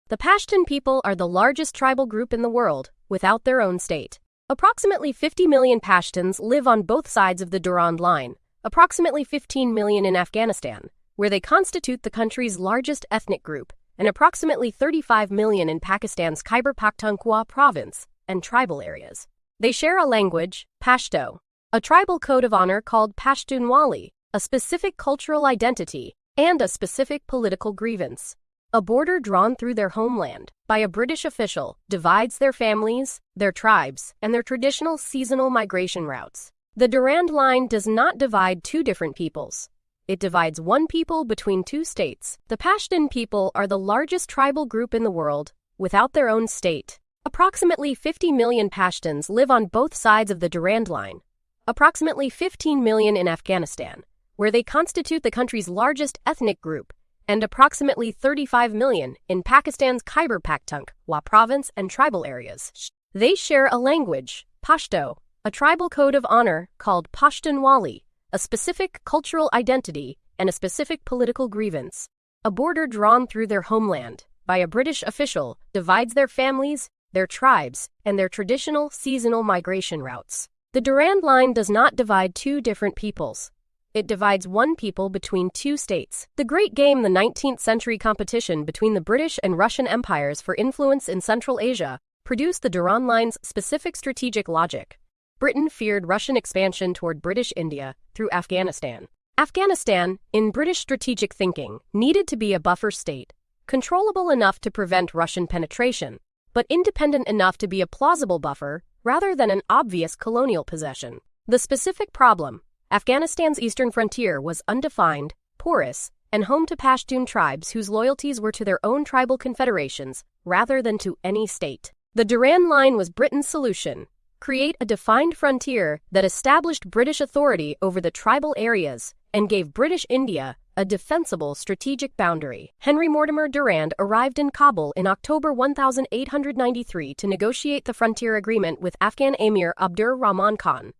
The Pashtun people are the largest tribal group in the world, without their own state. Approximately 50 million Pashtuns live on both sides of the Durand Line, approximately 15 million in Afghanistan, where they constitute the country's largest ethnic group, and approximately 35 million in Pakistan's Khyber Pakhtunkhwa province and tribal areas. They share a language, Pashto, a tribal code of honor called Pashtunwali, a specific cultural identity, and a specific political grievance. A border drawn through their homeland by a British official divides their families, their tribes, and their traditional seasonal migration routes. The Durand Line does not divide two different peoples. It divides one people between two states. The Pashtun people are the largest tribal group in the world, without their own state. Approximately 50 million Pashtuns live on both sides of the Durand Line. Approximately 15 million in Afghanistan, where they constitute the country's largest ethnic group, and approximately 35 million in Pakistan's Khyber Pakhtunkhwa province and tribal areas. They share a language, Pashto, a tribal code of honor called Pashtunwali, a specific cultural identity, and a specific political grievance. A border drawn through their homeland by a British official divides their families, their tribes, and their traditional seasonal migration routes. The Durand Line does not divide two different peoples. It divides one people between two states. The Great Game, the 19th century competition between the British and Russian empires for influence in Central Asia, produced the Durand Line's specific strategic logic. Britain feared Russian expansion toward British India through Afghanistan. Afghanistan, in British strategic thinking, needed to be a buffer state, controllable enough to prevent Russian penetration, but independent enough to be a plausible buffer rather than an obvious colonial possession. The specific problem: Afghanistan's eastern frontier was undefined, porous, and home to Pashtun tribes whose loyalties were to their own tribal confederations rather than to any state. The Durand Line was Britain's solution: create a defined frontier that established British authority over the tribal areas and gave British India a defensible strategic boundary. Henry Mortimer Durand arrived in Kabul in October 1893 to negotiate the frontier agreement with Afghan Amir Abdur Rahman Khan.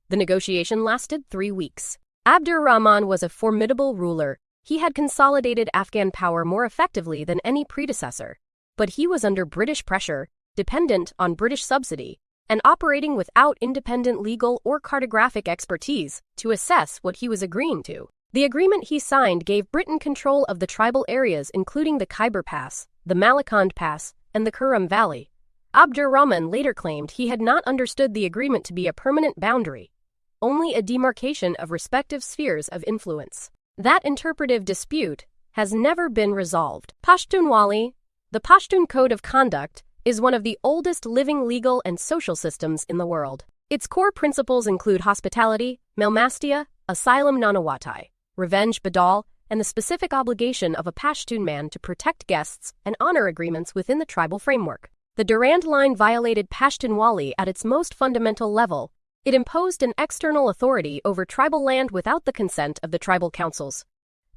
The negotiation lasted 3 weeks. Abdur Rahman was a formidable ruler. He had consolidated Afghan power more effectively than any predecessor. But he was under British pressure, dependent on British subsidy, and operating without independent legal or cartographic expertise to assess what he was agreeing to. The agreement he signed gave Britain control of the tribal areas including the Khyber Pass, the Malakand Pass, and the Kurram Valley. Abdur Rahman later claimed he had not understood the agreement to be a permanent boundary, only a demarcation of respective spheres of influence. That interpretive dispute has never been resolved. Pashtunwali, the Pashtun Code of Conduct, is one of the oldest living legal and social systems in the world. Its core principles include hospitality, malmastia, asylum non-awatai, revenge badal, and the specific obligation of a Pashtun man to protect guests and honor agreements within the tribal framework. The Durand Line violated Pashtunwali at its most fundamental level. It imposed an external authority over tribal land without the consent of the tribal councils,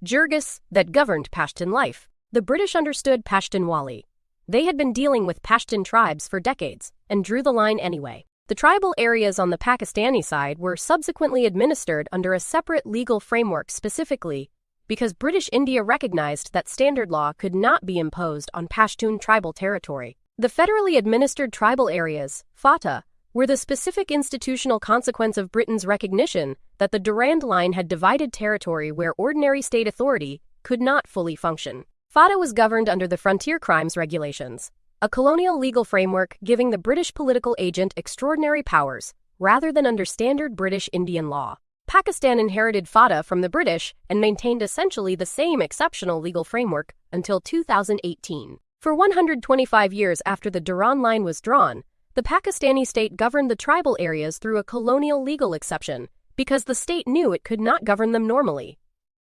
Jirgis, that governed Pashtun life. The British understood Pashtunwali. They had been dealing with Pashtun tribes for decades and drew the line anyway. The tribal areas on the Pakistani side were subsequently administered under a separate legal framework specifically because British India recognized that standard law could not be imposed on Pashtun tribal territory. The federally administered tribal areas, FATA, were the specific institutional consequence of Britain's recognition that the Durand Line had divided territory where ordinary state authority could not fully function. FATA was governed under the Frontier Crimes Regulations, a colonial legal framework giving the British political agent extraordinary powers, rather than under standard British Indian law. Pakistan inherited FATA from the British and maintained essentially the same exceptional legal framework until 2018. For 125 years after the Durand Line was drawn, the Pakistani state governed the tribal areas through a colonial legal exception because the state knew it could not govern them normally.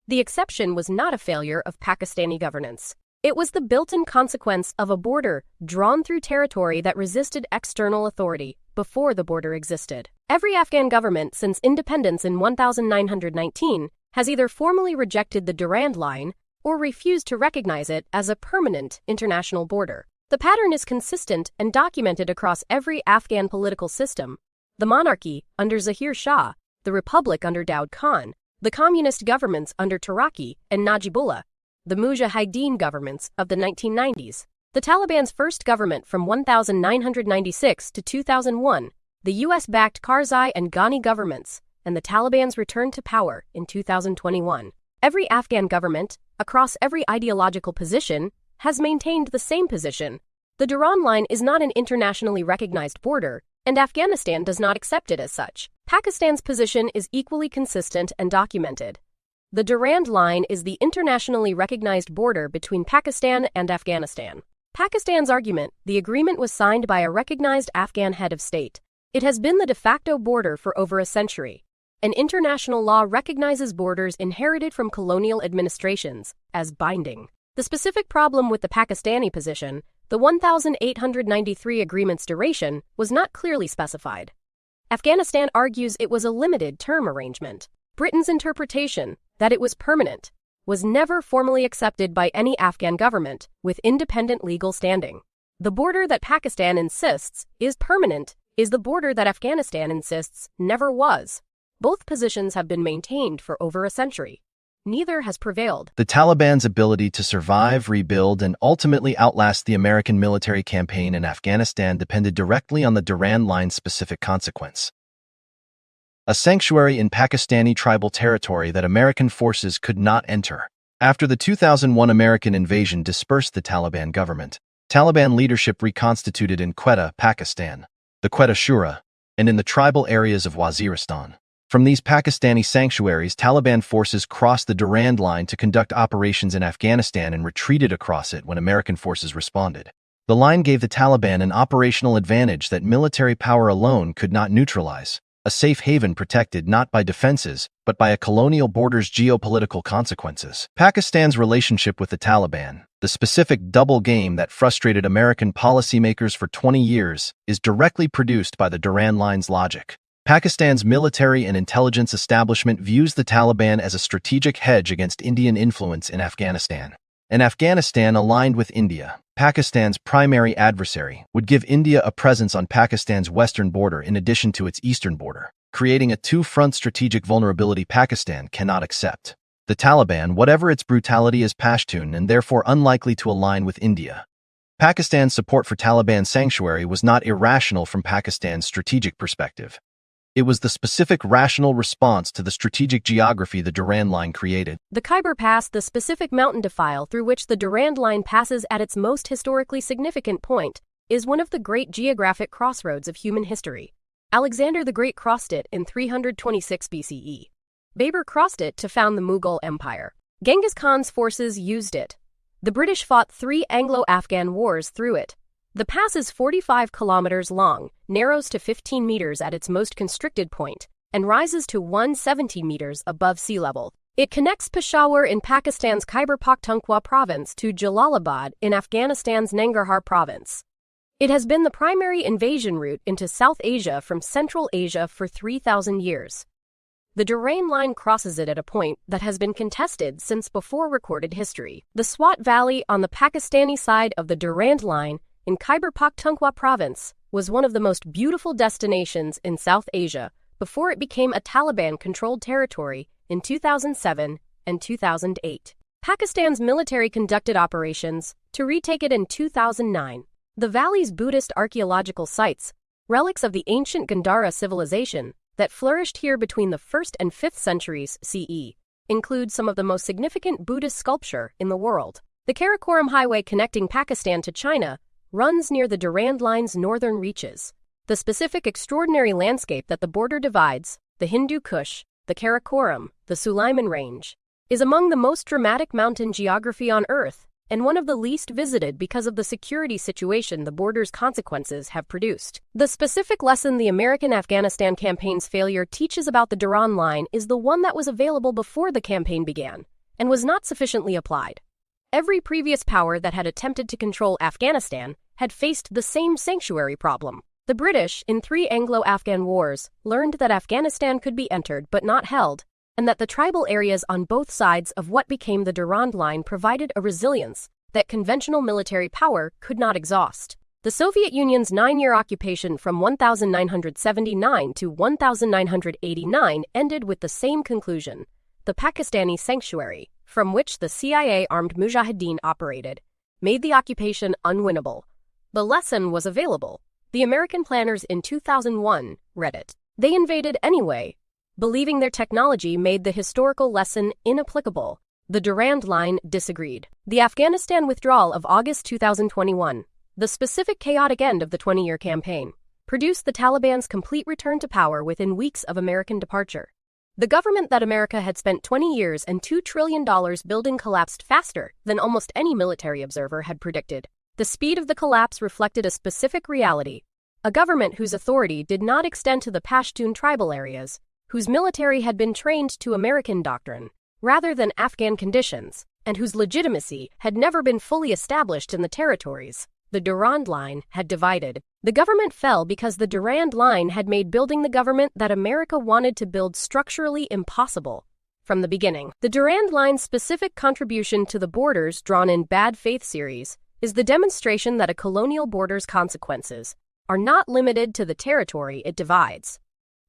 The exception was not a failure of Pakistani governance. It was the built-in consequence of a border drawn through territory that resisted external authority before the border existed. Every Afghan government since independence in 1919 has either formally rejected the Durand Line or refused to recognize it as a permanent international border. The pattern is consistent and documented across every Afghan political system: the monarchy under Zahir Shah, the republic under Daud Khan, the communist governments under Taraki and Najibullah, the mujahideen governments of the 1990s, The Taliban's first government from 1996 to 2001, the US-backed Karzai and Ghani governments, and the Taliban's return to power in 2021. Every Afghan government, across every ideological position, has maintained the same position. The Durand Line is not an internationally recognized border, and Afghanistan does not accept it as such. Pakistan's position is equally consistent and documented. The Durand Line is the internationally recognized border between Pakistan and Afghanistan. Pakistan's argument: the agreement was signed by a recognized Afghan head of state. It has been the de facto border for over a century. And international law recognizes borders inherited from colonial administrations as binding. The specific problem with the Pakistani position, the 1893 agreement's duration, was not clearly specified. Afghanistan argues it was a limited-term arrangement. Britain's interpretation, that it was permanent, was never formally accepted by any Afghan government with independent legal standing. The border that Pakistan insists is permanent is the border that Afghanistan insists never was. Both positions have been maintained for over a century. Neither has prevailed. The Taliban's ability to survive, rebuild, and ultimately outlast the American military campaign in Afghanistan depended directly on the Durand Line's specific consequence: a sanctuary in Pakistani tribal territory that American forces could not enter. After the 2001 American invasion dispersed the Taliban government, Taliban leadership reconstituted in Quetta, Pakistan, the Quetta Shura, and in the tribal areas of Waziristan. From these Pakistani sanctuaries, Taliban forces crossed the Durand Line to conduct operations in Afghanistan and retreated across it when American forces responded. The line gave the Taliban an operational advantage that military power alone could not neutralize, a safe haven protected not by defenses, but by a colonial border's geopolitical consequences. Pakistan's relationship with the Taliban, the specific double game that frustrated American policymakers for 20 years, is directly produced by the Durand Line's logic. Pakistan's military and intelligence establishment views the Taliban as a strategic hedge against Indian influence in Afghanistan. And Afghanistan, aligned with India, Pakistan's primary adversary, would give India a presence on Pakistan's western border in addition to its eastern border, creating a two-front strategic vulnerability Pakistan cannot accept. The Taliban, whatever its brutality, is Pashtun and therefore unlikely to align with India. Pakistan's support for Taliban sanctuary was not irrational from Pakistan's strategic perspective. It was the specific rational response to the strategic geography the Durand Line created. The Khyber Pass, the specific mountain defile through which the Durand Line passes at its most historically significant point, is one of the great geographic crossroads of human history. Alexander the Great crossed it in 326 BCE. Babur crossed it to found the Mughal Empire. Genghis Khan's forces used it. The British fought 3 Anglo-Afghan wars through it. The pass is 45 kilometers long, narrows to 15 meters at its most constricted point, and rises to 170 meters above sea level. It connects Peshawar in Pakistan's Khyber Pakhtunkhwa province to Jalalabad in Afghanistan's Nangarhar province. It has been the primary invasion route into South Asia from Central Asia for 3,000 years. The Durand Line crosses it at a point that has been contested since before recorded history. The Swat Valley on the Pakistani side of the Durand Line in Khyber Pakhtunkhwa province was one of the most beautiful destinations in South Asia before it became a Taliban-controlled territory in 2007 and 2008. Pakistan's military conducted operations to retake it in 2009. The valley's Buddhist archaeological sites, relics of the ancient Gandhara civilization that flourished here between the 1st and 5th centuries CE, include some of the most significant Buddhist sculpture in the world. The Karakoram Highway connecting Pakistan to China runs near the Durand Line's northern reaches. The specific extraordinary landscape that the border divides, the Hindu Kush, the Karakoram, the Sulaiman Range, is among the most dramatic mountain geography on Earth, and one of the least visited because of the security situation the border's consequences have produced. The specific lesson the American-Afghanistan campaign's failure teaches about the Durand Line is the one that was available before the campaign began, and was not sufficiently applied. Every previous power that had attempted to control Afghanistan had faced the same sanctuary problem. The British, in 3 Anglo-Afghan wars, learned that Afghanistan could be entered but not held, and that the tribal areas on both sides of what became the Durand Line provided a resilience that conventional military power could not exhaust. The Soviet Union's 9-year occupation from 1979 to 1989 ended with the same conclusion: the Pakistani sanctuary, from which the CIA-armed mujahideen operated, made the occupation unwinnable. The lesson was available. The American planners in 2001 read it. They invaded anyway, believing their technology made the historical lesson inapplicable. The Durand Line disagreed. The Afghanistan withdrawal of August 2021, the specific chaotic end of the 20-year campaign, produced the Taliban's complete return to power within weeks of American departure. The government that America had spent 20 years and $2 trillion building collapsed faster than almost any military observer had predicted. The speed of the collapse reflected a specific reality: a government whose authority did not extend to the Pashtun tribal areas, whose military had been trained to American doctrine rather than Afghan conditions, and whose legitimacy had never been fully established in the territories the Durand Line had divided. The government fell because the Durand Line had made building the government that America wanted to build structurally impossible from the beginning. The Durand Line's specific contribution to the Borders Drawn in Bad Faith series is the demonstration that a colonial border's consequences are not limited to the territory it divides.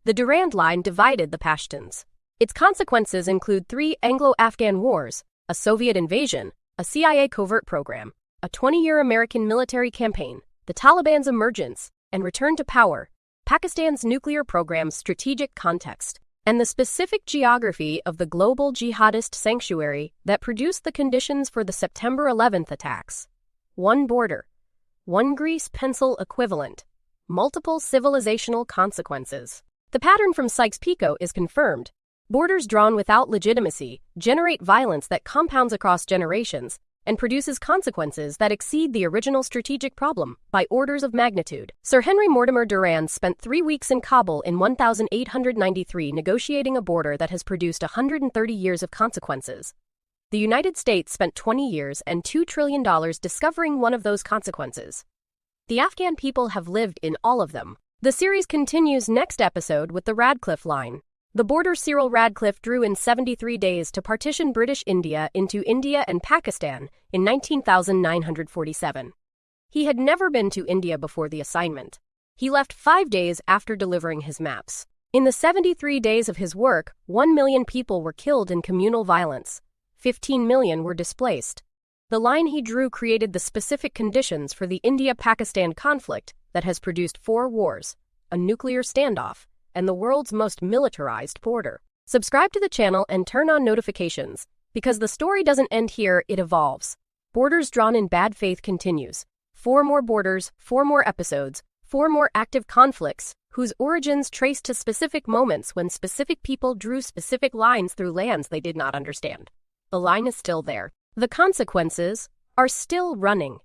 The Durand Line divided the Pashtuns. Its consequences include 3 Anglo-Afghan wars, a Soviet invasion, a CIA covert program, a 20-year American military campaign, the Taliban's emergence and return to power, Pakistan's nuclear program's strategic context, and the specific geography of the global jihadist sanctuary that produced the conditions for the September 11th attacks. One border, one grease pencil equivalent, multiple civilizational consequences. The pattern from Sykes-Picot is confirmed. Borders drawn without legitimacy generate violence that compounds across generations and produces consequences that exceed the original strategic problem by orders of magnitude. Sir Henry Mortimer Durand spent 3 weeks in Kabul in 1893 negotiating a border that has produced 130 years of consequences. The United States spent 20 years and $2 trillion discovering one of those consequences. The Afghan people have lived in all of them. The series continues next episode with the Radcliffe Line. The border Cyril Radcliffe drew in 73 days to partition British India into India and Pakistan in 19,947. He had never been to India before the assignment. He left 5 days after delivering his maps. In the 73 days of his work, 1 million people were killed in communal violence. 15 million were displaced. The line he drew created the specific conditions for the India-Pakistan conflict that has produced 4 wars, a nuclear standoff, and the world's most militarized border. Subscribe to the channel and turn on notifications, because the story doesn't end here, it evolves. Borders Drawn in Bad Faith continues. 4 more borders, 4 more episodes, 4 more active conflicts, whose origins trace to specific moments when specific people drew specific lines through lands they did not understand. The line is still there. The consequences are still running.